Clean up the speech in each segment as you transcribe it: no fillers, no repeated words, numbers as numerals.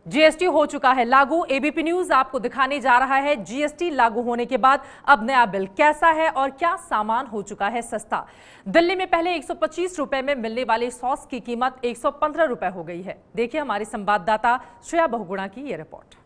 GST हो चुका है लागू। एबीपी न्यूज आपको दिखाने जा रहा है जीएसटी लागू होने के बाद अब नया बिल कैसा है और क्या सामान हो चुका है सस्ता। दिल्ली में पहले 125 रुपए में मिलने वाले सॉस की कीमत 115 रुपए हो गई है। देखिए हमारे संवाददाता श्रेया बहुगुणा की ये रिपोर्ट।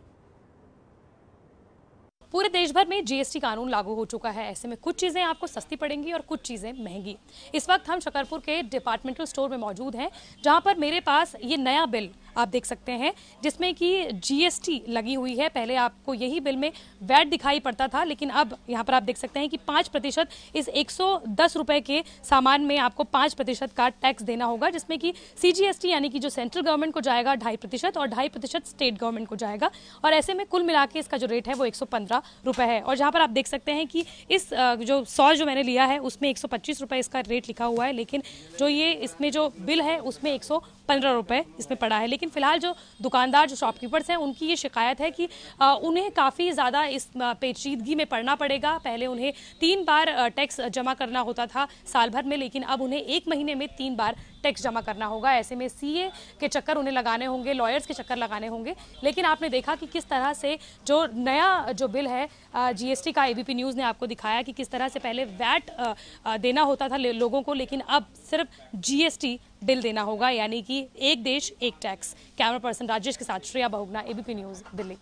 पूरे देश भर में जीएसटी कानून लागू हो चुका है। ऐसे में कुछ चीजें आपको सस्ती पड़ेंगी और कुछ चीजें महंगी। इस वक्त हम शकरपुर के डिपार्टमेंटल स्टोर में मौजूद हैं, जहां पर मेरे पास ये नया बिल आप देख सकते हैं जिसमें कि जीएसटी लगी हुई है। पहले आपको यही बिल में वैट दिखाई पड़ता था, लेकिन अब यहाँ पर आप देख सकते हैं कि 5% इस 110 रुपए के सामान में आपको 5% का टैक्स देना होगा, जिसमें कि सीजीएसटी यानी कि जो सेंट्रल गवर्नमेंट को जाएगा 2.5% और 2.5% स्टेट गवर्नमेंट को जाएगा। और ऐसे में कुल मिला के इसका जो रेट है वो 115 रुपए है। और जहाँ पर आप देख सकते हैं कि इस जो सॉस जो मैंने लिया है उसमें 125 रुपए इसका रेट लिखा हुआ है, लेकिन जो ये इसमें जो बिल है उसमें 115 रुपए इसमें पड़ा है। लेकिन फिलहाल जो दुकानदार जो शॉपकीपर्स हैं उनकी ये शिकायत है कि उन्हें काफ़ी ज़्यादा इस पेचीदगी में पड़ना पड़ेगा। पहले उन्हें 3 बार टैक्स जमा करना होता था साल भर में, लेकिन अब उन्हें 1 महीने में 3 बार टैक्स जमा करना होगा। ऐसे में सीए के चक्कर उन्हें लगाने होंगे, लॉयर्स के चक्कर लगाने होंगे। लेकिन आपने देखा कि किस तरह से जो नया जो बिल है जीएसटी का, एबीपी न्यूज़ ने आपको दिखाया कि किस तरह से पहले वैट देना होता था लोगों को, लेकिन अब सिर्फ जीएसटी बिल देना होगा, यानी कि एक देश एक टैक्स। कैमरा पर्सन राजेश के साथ Shreya Bahuguna, ABP news, Delhi.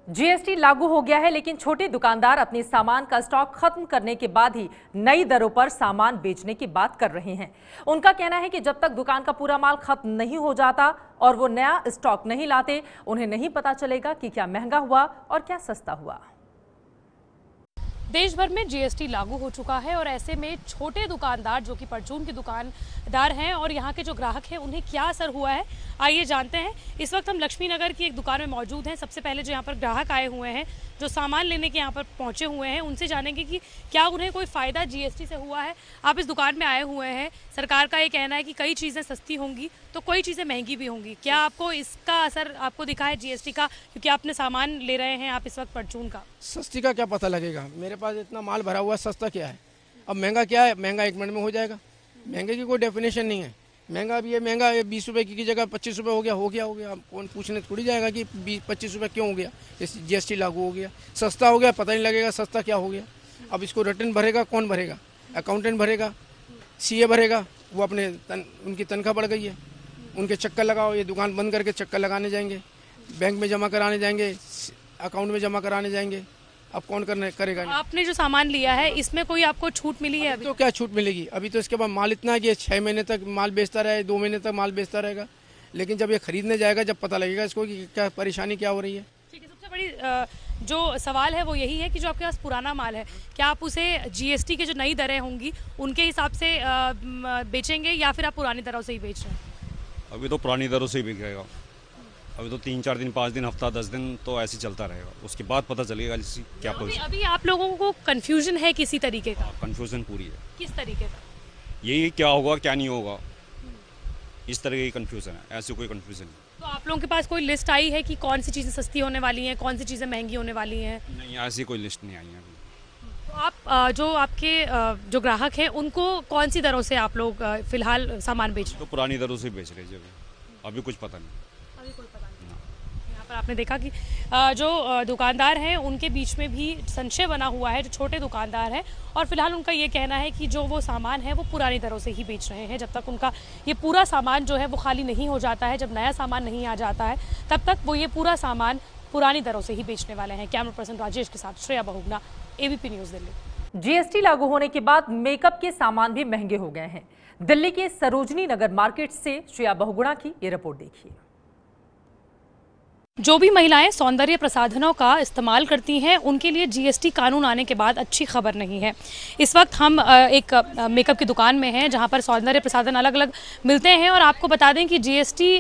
GST लागू हो गया है, लेकिन छोटे दुकानदार अपने सामान का स्टॉक खत्म करने के बाद ही नई दरों पर सामान बेचने की बात कर रहे हैं। उनका कहना है कि जब तक दुकान का पूरा माल खत्म नहीं हो जाता और वो नया स्टॉक नहीं लाते, उन्हें नहीं पता चलेगा कि क्या महंगा हुआ और क्या सस्ता हुआ। देश भर में जीएसटी लागू हो चुका है और ऐसे में छोटे दुकानदार जो कि परचून के दुकानदार हैं और यहाँ के जो ग्राहक हैं उन्हें क्या असर हुआ है, आइए जानते हैं। इस वक्त हम लक्ष्मी नगर की एक दुकान में मौजूद हैं। सबसे पहले जो यहाँ पर ग्राहक आए हुए हैं, जो सामान लेने के यहाँ पर पहुँचे हुए हैं, उनसे जानेंगे कि क्या उन्हें कोई फ़ायदा जीएसटी से हुआ है। आप इस दुकान में आए हुए हैं, सरकार का ये कहना है कि कई चीज़ें सस्ती होंगी तो कोई चीज़ें महंगी भी होंगी। क्या आपको इसका असर आपको दिखा है जीएसटी का, क्योंकि आपने सामान ले रहे हैं आप इस वक्त परचून का? सस्ती का क्या पता लगेगा, मेरे पास इतना माल भरा हुआ है, सस्ता क्या है। अब महंगा क्या है, महंगा 1 मिनट में हो जाएगा। महंगे की कोई डेफिनेशन नहीं है। महंगा भी है, महंगा 20 रुपए की जगह 25 रुपए हो गया, अब कौन पूछने थोड़ी जाएगा कि 25 रुपए क्यों हो गया, इस जीएसटी लागू हो गया। सस्ता हो गया, पता नहीं लगेगा सस्ता क्या हो गया। अब इसको रिटर्न भरेगा कौन भरेगा, अकाउंटेंट भरेगा, सीए भरेगा, वो अपने उनकी तनख्वाह बढ़ गई है, उनके चक्कर लगाओ। ये दुकान बंद करके चक्कर लगाने जाएंगे, बैंक में जमा कराने जाएंगे, अकाउंट में जमा कराने जाएंगे। अब कौन करेगा। आपने जो सामान लिया है इसमें कोई आपको छूट मिली है? अभी तो क्या छूट मिलेगी, अभी तो इसके बाद माल इतना है कि 6 महीने तक माल बेचता रहे, 2 महीने तक माल बेचता रहेगा। लेकिन जब ये खरीदने जाएगा जब पता लगेगा इसको कि क्या परेशानी क्या हो रही है। ठीक है, सबसे बड़ी जो सवाल है वो यही है कि जो आपके पास पुराना माल है, क्या आप उसे जीएसटी के जो नई दरें होंगी उनके हिसाब से बेचेंगे या फिर आप पुरानी दरों से ही बेच रहे हैं? अभी तो पुरानी दरों से ही बिकेगा। अभी तो 3-4 दिन, 5 दिन, हफ्ता, 10 दिन तो ऐसे चलता रहेगा, उसके बाद पता चलेगा क्या पोजीशन। अभी आप लोगों को कंफ्यूजन है किसी तरीके का? कंफ्यूजन पूरी है। किस तरीके का? यही क्या होगा क्या नहीं होगा, इस तरह की कंफ्यूजन है, ऐसे कोई कंफ्यूजन नहीं। तो आप लोगों के पास कोई लिस्ट आई है कि कौन सी चीज़ें सस्ती होने वाली हैं, कौन सी चीज़ें महंगी होने वाली हैं? नहीं, ऐसी कोई लिस्ट नहीं आई है अभी। तो आप जो आपके जो ग्राहक हैं उनको कौन सी दरों से आप लोग फिलहाल सामान बेच रहे हैं? तो पुरानी दरों से बेच रहे हैं, अभी कुछ पता नहीं। पर आपने देखा कि जो दुकानदार हैं उनके बीच में भी संशय बना हुआ है, जो छोटे दुकानदार हैं, और फिलहाल उनका ये कहना है कि जो वो सामान है वो पुरानी दरों से ही बेच रहे हैं। जब तक उनका ये पूरा सामान जो है वो खाली नहीं हो जाता है, जब नया सामान नहीं आ जाता है, तब तक वो ये पूरा सामान पुरानी दरों से ही बेचने वाले हैं। कैमरा पर्सन राजेश के साथ Shreya Bahuguna, ABP news, Delhi. GST लागू होने के बाद मेकअप के सामान भी महंगे हो गए हैं। दिल्ली के सरोजनी नगर मार्केट से श्रेया बहुगुणा की ये रिपोर्ट देखिए। जो भी महिलाएं सौंदर्य प्रसाधनों का इस्तेमाल करती हैं उनके लिए जीएसटी कानून आने के बाद अच्छी खबर नहीं है। इस वक्त हम एक मेकअप की दुकान में हैं जहां पर सौंदर्य प्रसाधन अलग अलग मिलते हैं, और आपको बता दें कि जीएसटी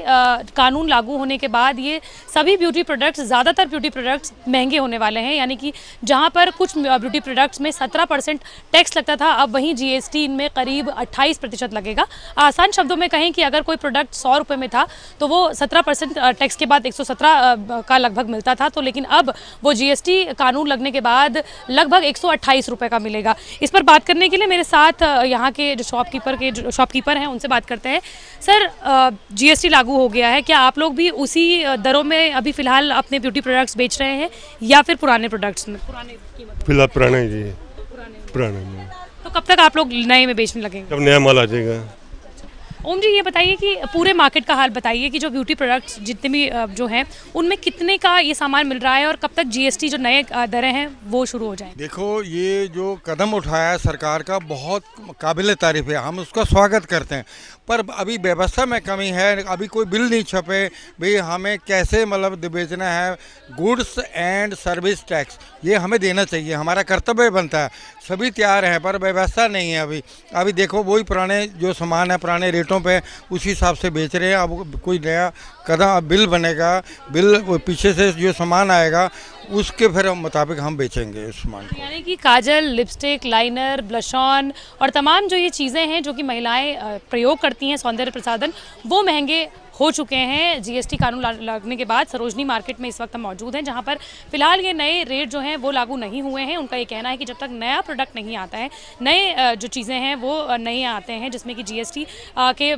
कानून लागू होने के बाद ये सभी ब्यूटी प्रोडक्ट्स, ज़्यादातर ब्यूटी प्रोडक्ट्स महंगे होने वाले हैं। यानी कि जहाँ पर कुछ ब्यूटी प्रोडक्ट्स में 17% टैक्स लगता था, अब वहीं जीएसटी इनमें करीब 28% लगेगा। आसान शब्दों में कहें कि अगर कोई प्रोडक्ट 100 रुपये में था तो वो 17% टैक्स के बाद 117 का लगभग मिलता था, तो लेकिन अब वो जीएसटी कानून लगने के बाद लगभग 128 रुपये का मिलेगा। इस पर बात करने के लिए मेरे साथ यहाँ के जो शॉपकीपर हैं उनसे बात करते हैं। सर, जीएसटी लागू हो गया है, क्या आप लोग भी उसी दरों में अभी फिलहाल अपने ब्यूटी प्रोडक्ट्स बेच रहे हैं या फिर पुराने प्रोडक्ट्स में? फिलहाल पुराने जी, पुराने में। तो कब तक आप लोग नए में बेचने लगेंगे? जब नया माल आ जाएगा। ओम जी, ये बताइए कि पूरे मार्केट का हाल बताइए कि जो ब्यूटी प्रोडक्ट्स जितने भी जो हैं उनमें कितने का ये सामान मिल रहा है और कब तक जीएसटी जो नए दरें हैं वो शुरू हो जाएं? देखो, ये जो कदम उठाया है सरकार का बहुत काबिल तारीफ है, हम उसका स्वागत करते हैं। पर अभी व्यवस्था में कमी है, अभी कोई बिल नहीं छपे भाई हमें कैसे मतलब बेचना है। गुड्स एंड सर्विस टैक्स ये हमें देना चाहिए, हमारा कर्तव्य बनता है। सभी तैयार हैं पर व्यवस्था नहीं है अभी देखो वही पुराने जो सामान है पुराने रेटों पे उसी हिसाब से बेच रहे हैं। अब कोई नया कदम बिल बनेगा, बिल पीछे से जो सामान आएगा उसके फिर मुताबिक हम बेचेंगे उस सामान को। यानी कि काजल, लिपस्टिक, लाइनर, ब्लश ऑन और तमाम जो ये चीज़ें हैं जो कि महिलाएं प्रयोग करती हैं सौंदर्य प्रसाधन, वो महंगे हो चुके हैं जीएसटी कानून लगने के बाद। सरोजनी मार्केट में इस वक्त हम मौजूद हैं जहां पर फिलहाल ये नए रेट जो हैं वो लागू नहीं हुए हैं। उनका ये कहना है कि जब तक नया प्रोडक्ट नहीं आता है, नए जो चीज़ें हैं वो नहीं आते हैं जिसमें कि जीएसटी के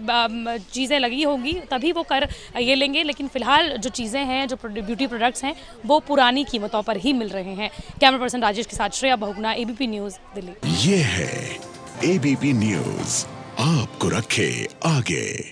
चीज़ें लगी होगी तभी वो कर ये लेंगे। लेकिन फिलहाल जो चीज़ें हैं, जो ब्यूटी प्रोडक्ट्स हैं वो पुरानी कीमतों पर ही मिल रहे हैं। कैमरा पर्सन राजेश के साथ श्रेया बहुगुणा, एबीपी न्यूज़, दिल्ली। ये है एबीपी न्यूज़, आपको रखे आगे।